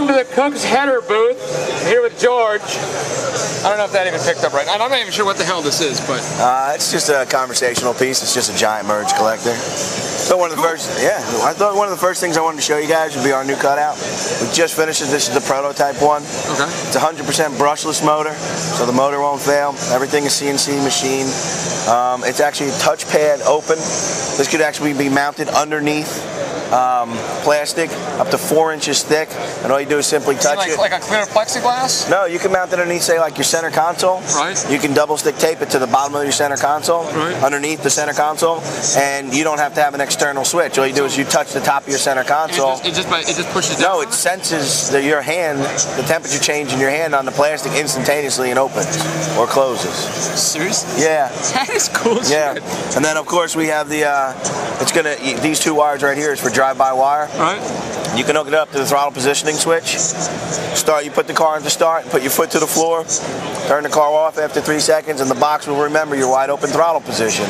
Welcome to the Kooks header booth. I'm here with George. I don't know if that even picked up right. I'm not even sure what the hell this is, but it's just a conversational piece. It's just a giant merge collector. So one of the I thought one of the first things I wanted to show you guys would be our new cutout. We just finished it. This is the prototype one. Okay. It's a 100% brushless motor, so the motor won't fail. Everything is CNC machine. It's actually touchpad open. This could actually be mounted underneath plastic up to 4 inches thick, and all you do is simply touch it. Like a clear plexiglass? No, you can mount it underneath, say, like your center console. Right. You can double stick tape it to the bottom of your center console, right, underneath the center console, and you don't have to have an external switch. All you do is you touch the top of your center console. It just pushes down? No, it senses your hand, the temperature change in your hand on the plastic instantaneously, and opens or closes. Seriously? Yeah. That is cool. Yeah. And then of course we have the these two wires right here is for drive-by-wire. Right. You can hook it up to the throttle positioning switch. You put the car into start, put your foot to the floor, turn the car off after 3 seconds, and the box will remember your wide open throttle position.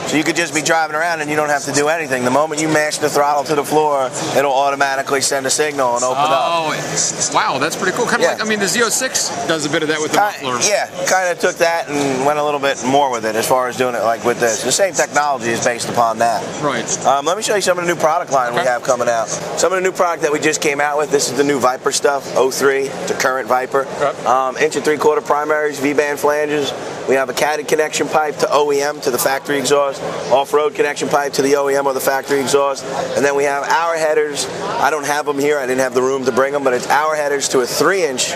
So you could just be driving around and you don't have to do anything. The moment you mash the throttle to the floor, it'll automatically send a signal and open up. Oh, wow, that's pretty cool. Kind of like, I mean, the Z06 does a bit of that with the muffler. Yeah, kind of took that and went a little bit more with it as far as doing it like with this. The same technology is based upon that. Right. Let me show you some of the new product line we have coming out. Some of the new product that we just came out with. This is the new Viper stuff, 03, the current Viper. Right. 1 3/4 primaries, V-band flanges. We have a catted connection pipe to OEM, to the factory exhaust, off-road connection pipe to the OEM or the factory exhaust, and then we have our headers. I don't have them here, I didn't have the room to bring them, but it's our headers to a 3-inch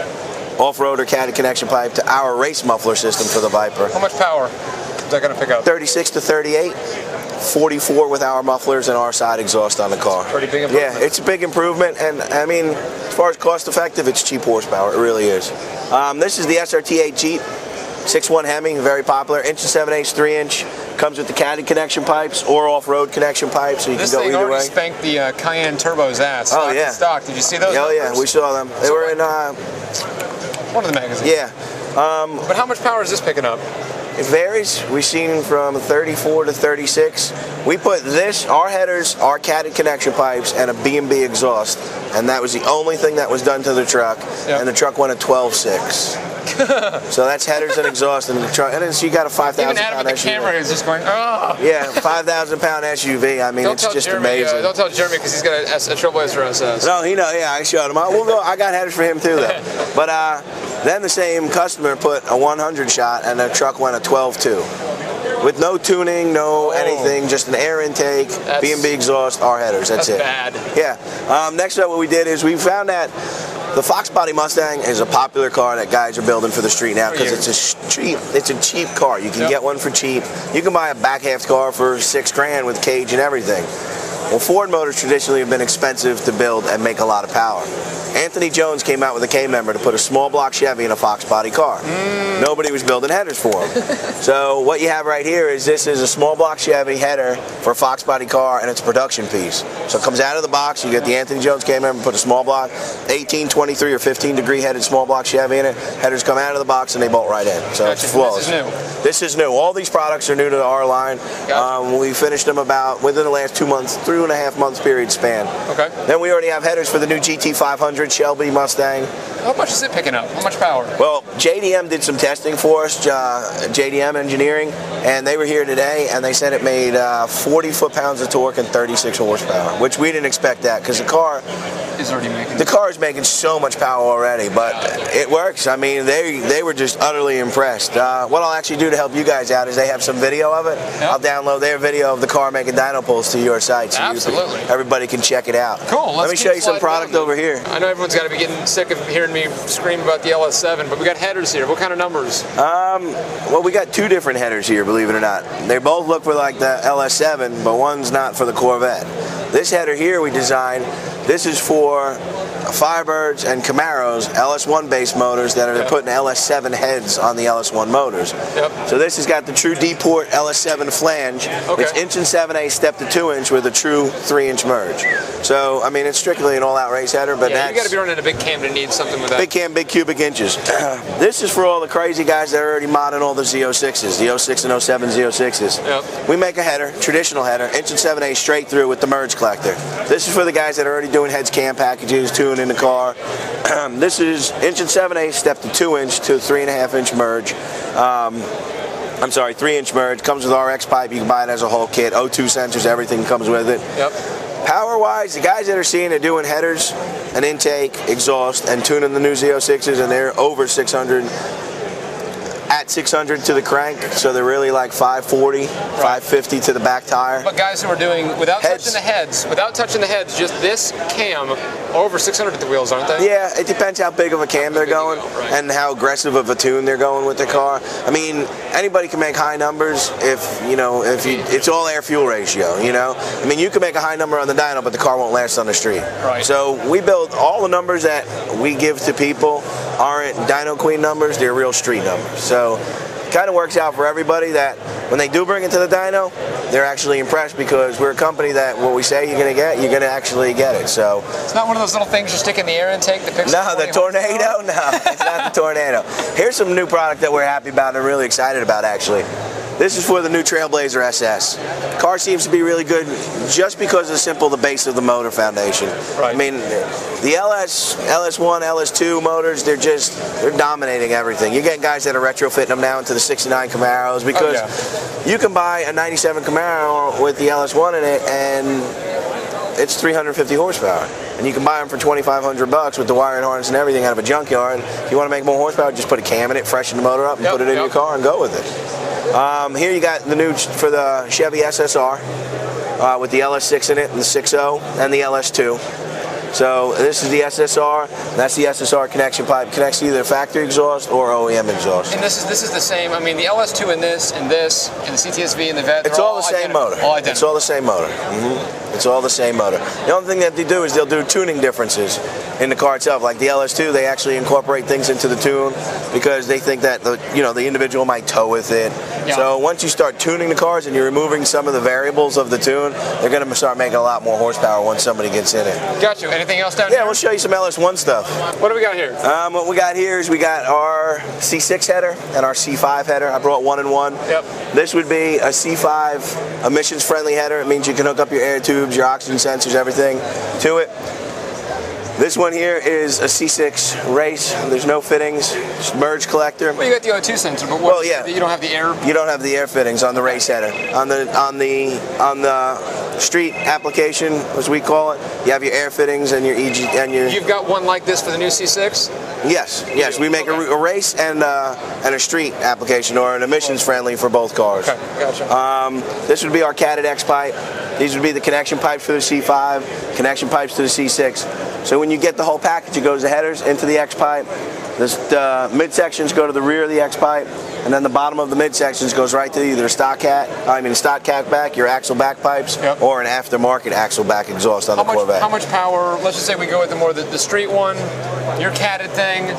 off-road or catted connection pipe to our race muffler system for the Viper. How much power is that going to pick up? 36 to 38. 44 with our mufflers and our side exhaust on the car. Pretty big improvement. Yeah, it's a big improvement, and I mean, as far as cost effective, it's cheap horsepower, it really is. This is the SRT8 Jeep. 6.1 Hemi, very popular. 1 7/8", 3-inch. Comes with the caddy connection pipes or off-road connection pipes, so you can go either way. This thing already spanked the Cayenne Turbo's ass. Oh yeah. Stock. Did you see those? Oh yeah, we saw them. They were in one of the magazines. Yeah. But how much power is this picking up? It varies. We've seen from 34 to 36. We put this, our headers, our catted connection pipes, and a B&B exhaust, and that was the only thing that was done to the truck. Yep. And the truck went at 12.6. So that's headers and exhaust in the truck, and then so you got a 5,000 pound SUV. The camera is just going, oh. Yeah, 5,000 pound SUV. I mean, it's just amazing. Don't tell Jeremy because he's got a Trailblazer SS. No, he knows. Yeah, I showed him. I got headers for him too, though. But then the same customer put a 100 shot, and the truck went a 12.2. With no tuning, no anything, just an air intake, B&B exhaust, our headers. That's it. Bad. Yeah. Next up, what we did is we found that the Fox Body Mustang is a popular car that guys are building for the street now because it's a cheap car. You can get one for cheap. You can buy a back half car for $6 grand with cage and everything. Well, Ford motors traditionally have been expensive to build and make a lot of power. Anthony Jones came out with a K-member to put a small block Chevy in a Fox body car. Nobody was building headers for him. So what you have right here is this is a small block Chevy header for a Fox body car, and it's a production piece. So it comes out of the box, you get the Anthony Jones K-member, put a small block, 18, 23, or 15 degree headed small block Chevy in it. Headers come out of the box and they bolt right in. So it's flawless. This is new. This is new. All these products are new to our line. Gotcha. We finished them about within the last 2 months, 3.5 months period span. Okay. Then we already have headers for the new GT500 Shelby Mustang. How much is it picking up? How much power? Well, JDM did some testing for us, JDM Engineering, and they were here today, and they said it made 40 foot-pounds of torque and 36 horsepower, which we didn't expect that because the car is making so much power already, but it works. I mean, they were just utterly impressed. What I'll actually do to help you guys out is they have some video of it. Yep. I'll download their video of the car making dyno pulls to your site so everybody can check it out. Cool. Let me show you some product over here. I know everyone's got to be getting sick of hearing me scream about the LS7, but we got headers here. What kind of numbers? Well, we got two different headers here, believe it or not. They both look for like the LS7, but one's not for the Corvette. This header here we designed, this is for Firebirds and Camaros, LS1 base motors that are putting LS7 heads on the LS1 motors. Yep. So this has got the true D-port LS7 flange. Okay. It's 1 7/8 step to 2-inch with a true 3-inch merge. So, I mean, it's strictly an all-out race header, but that's... you got to be running a big cam to need something with that. Big cam, big cubic inches. This is for all the crazy guys that are already modding all the Z06s, the 06 and 07 Z06s. Yep. We make a header, traditional header, 1 7/8 straight through with the merge collector. This is for the guys that are already doing heads cam packages, tuning in the car. This is 1 7/8 step to 2 inch to 3.5 inch merge. I'm sorry, 3 inch merge. Comes with RX pipe. You can buy it as a whole kit. O2 sensors, everything comes with it. Yep. Power-wise, the guys that are seeing it doing headers, an intake, exhaust, and tuning the new Z06s, and they're over 600. At 600 to the crank, so they're really like 540, 550 to the back tire. But guys who are doing, without touching the heads, just this cam, over 600 at the wheels, aren't they? Yeah, it depends how big of a cam they're going and how aggressive of a tune they're going with the car. I mean, anybody can make high numbers if it's all air-fuel ratio, you know? I mean, you can make a high number on the dyno, but the car won't last on the street. Right. So we build all the numbers that we give to people aren't dyno queen numbers, they're real street numbers. So kind of works out for everybody that when they do bring it to the dyno, they're actually impressed because we're a company that what we say you're going to get, you're going to actually get it. So it's not one of those little things you stick in the air intake that picks up. No, the Tornado? No, it's not the Tornado. Here's some new product that we're happy about and really excited about, actually. This is for the new Trailblazer SS. Car seems to be really good just because of the base of the motor foundation. Right. I mean, the LS1, LS2 motors, they're dominating everything. You're getting guys that are retrofitting them now into the 69 Camaros because you can buy a 97 Camaro with the LS1 in it and it's 350 horsepower. And you can buy them for $2,500 with the wiring harness and everything out of a junkyard. If you want to make more horsepower, just put a cam in it, freshen the motor up, and put it in your car and go with it. Here you got the new for the Chevy SSR with the LS6 in it, and the 6.0, and the LS2. So this is the SSR. That's the SSR connection pipe. Connects to either factory exhaust or OEM exhaust. And this is the same. I mean, the LS2 and this, and the CTSV and the Vet. It's all the same motor. All identical. It's all the same motor. It's all the same motor. The only thing that they do is they'll do tuning differences in the car itself. Like the LS2, they actually incorporate things into the tune because they think that the individual might tow with it. Yeah. So once you start tuning the cars and you're removing some of the variables of the tune, they're going to start making a lot more horsepower once somebody gets in it. Got you. Anything else down here? Yeah, we'll show you some LS1 stuff. What do we got here? What we got here is we got our C6 header and our C5 header. I brought one in one. Yep. This would be a C5 emissions-friendly header. It means you can hook up your air tubes, your oxygen sensors, everything to it. This one here is a C6 race. There's no fittings. Just merge collector. Well, you got the O2 sensor, but you don't have the air. You don't have the air fittings on the race header. On the street application, as we call it, you have your air fittings and your EG and your. You've got one like this for the new C6. Yes. We make a race and a street application or an emissions friendly for both cars. Okay, gotcha. This would be our Cadet X pipe. These would be the connection pipes for the C5, connection pipes to the C6. So when you get the whole package, it goes the headers into the X pipe. The midsections go to the rear of the X pipe, and then the bottom of the midsections goes right to either stock cat back, your axle back pipes, or an aftermarket axle back exhaust on the Corvette. How much power? Let's just say we go with the street one, your catted thing.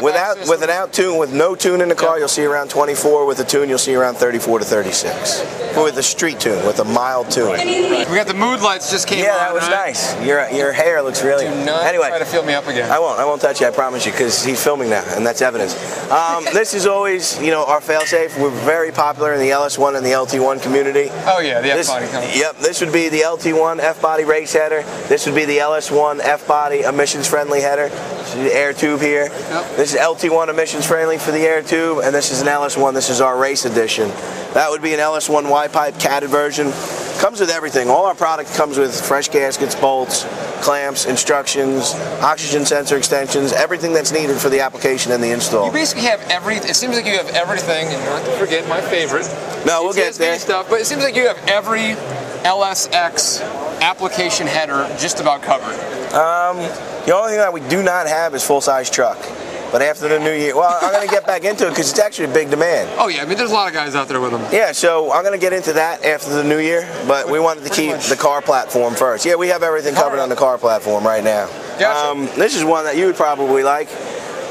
With no tune in the car, you'll see around 24. With a tune, you'll see around 34 to 36. With a street tune, with a mild tune. We got the mood lights just came on. Yeah, that was nice. Your hair looks really. Do not try to fill me up again. I won't touch you. I promise you, because he's filming now, and that's evidence. This is always, our fail-safe. We're very popular in the LS1 and the LT1 community. Oh yeah, the F-body. Yep. This would be the LT1 F-body race header. This would be the LS1 F-body emissions-friendly header. The air tube here. Yep. This is LT1 emissions friendly for the air tube, and this is an LS1. This is our race edition. That would be an LS1 Y-pipe catted version. Comes with everything. All our product comes with fresh gaskets, bolts, clamps, instructions, oxygen sensor extensions, everything that's needed for the application and the install. You basically have it seems like you have everything, and not to forget my favorite. No, we'll get there. Stuff, but it seems like you have every LSX application header just about covered. The only thing that we do not have is full-size truck. But after the new year, well, I'm going to get back into it because it's actually a big demand. Oh yeah, I mean, there's a lot of guys out there with them. Yeah, so I'm going to get into that after the new year, but we wanted to keep the car platform first. Yeah, we have everything covered on the car platform right now. Gotcha. This is one that you would probably like.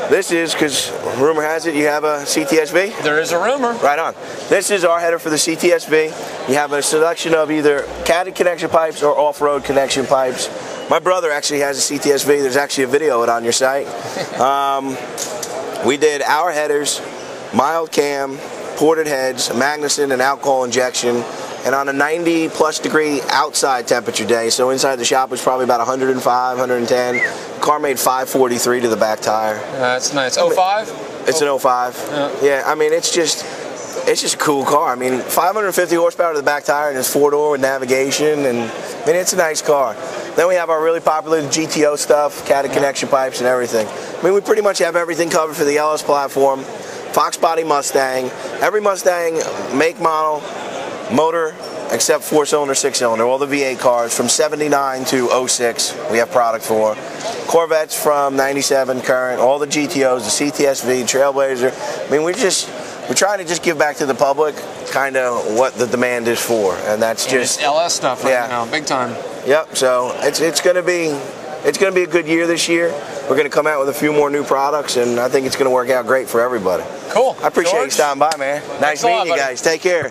This is, because rumor has it, you have a CTSV? There is a rumor. Right on. This is our header for the CTSV. You have a selection of either catted connection pipes or off-road connection pipes. My brother actually has a CTSV. There's actually a video of it on your site. We did our headers, mild cam, ported heads, Magnuson and alcohol injection, and on a 90+ degree outside temperature day, so inside the shop was probably about 105, 110. Car made 543 to the back tire. That's nice. 05? It's an 05. Yeah, I mean, it's just a cool car. I mean, 550 horsepower to the back tire, and it's 4-door with navigation, and I mean, it's a nice car. Then we have our really popular GTO stuff, catted connection pipes and everything. I mean, we pretty much have everything covered for the LS platform. Fox body Mustang. Every Mustang, make, model, motor, except 4-cylinder, 6-cylinder. All the V8 cars from 79 to 06 we have product for. Corvettes from 97 current. All the GTOs, the CTSV, Trailblazer. I mean, we're trying to just give back to the public kind of what the demand is for, and that's just it's LS stuff right now, big time. Yep. So it's going to be a good year this year. We're going to come out with a few more new products, and I think it's going to work out great for everybody. Cool. I appreciate you stopping by, man. Nice meeting you guys. Take care.